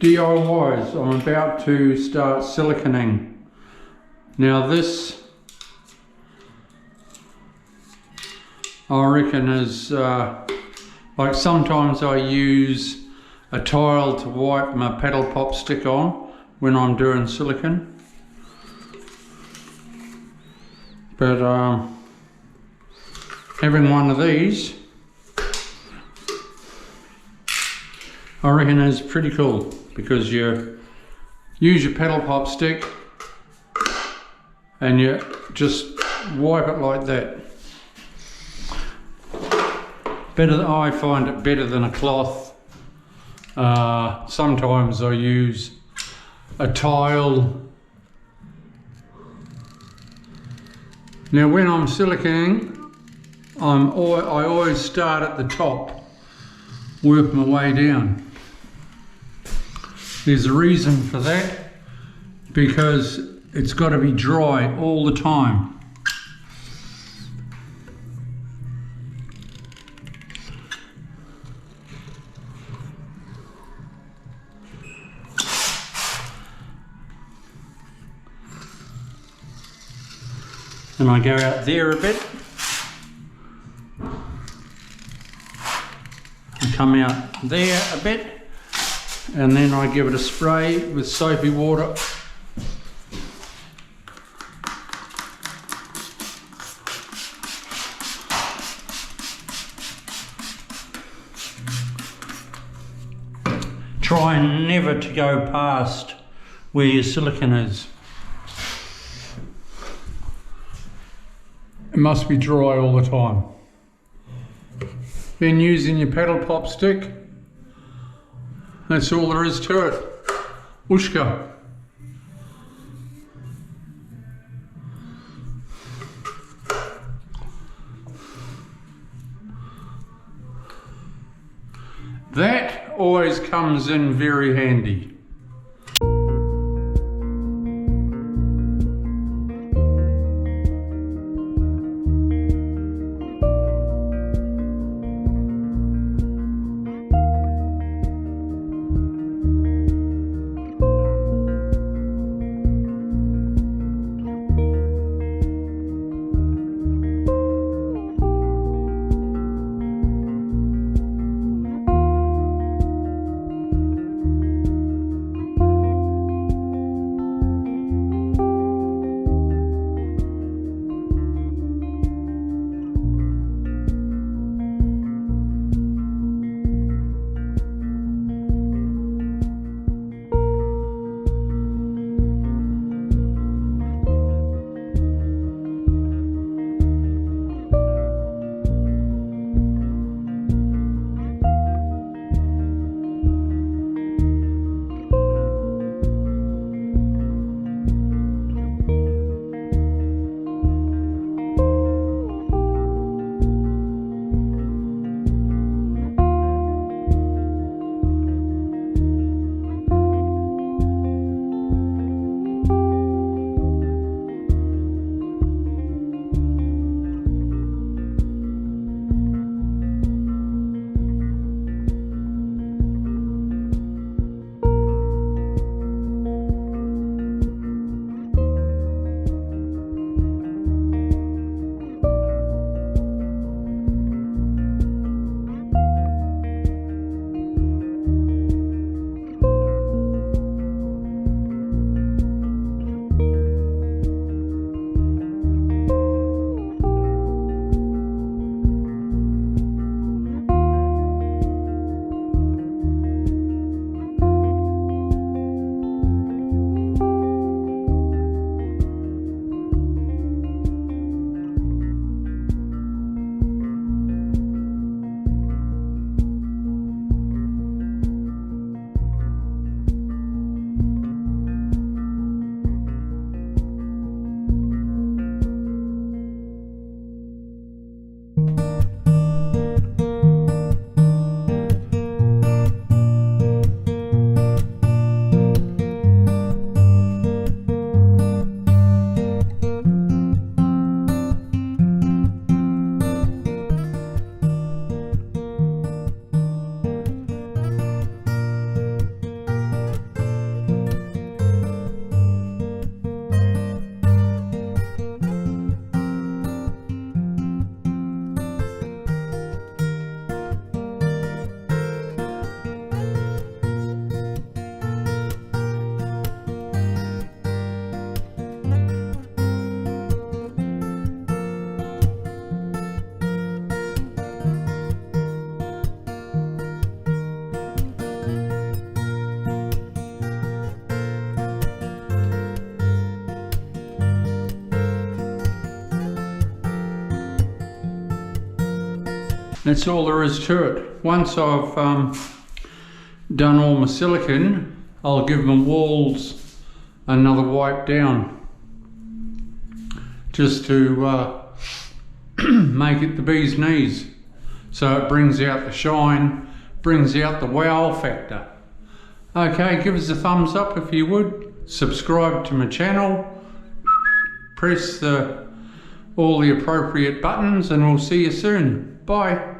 DIYs. I'm about to start siliconing. Now this, I reckon, is like sometimes I use a tile to wipe my paddle pop stick on when I'm doing silicone. But having one of these, I reckon is pretty cool, because you use your paddle pop stick and you just wipe it like that. I find it better than a cloth. Sometimes I use a tile. Now when I'm siliconing, I always start at the top, work my way down. There's a reason for that, because it's got to be dry all the time. And I go out there a bit. I come out there a bit. And then I give it a spray with soapy water. Try never to go past where your silicone is. It must be dry all the time. Then using your paddle pop stick, that's all there is to it. Whooshka. That always comes in very handy. That's all there is to it. Once I've done all my silicone, I'll give my walls another wipe down, just to make it the bee's knees, so it brings out the shine, brings out the wow factor. Okay, give us a thumbs up if you would, subscribe to my channel, press all the appropriate buttons, and we'll see you soon. Bye.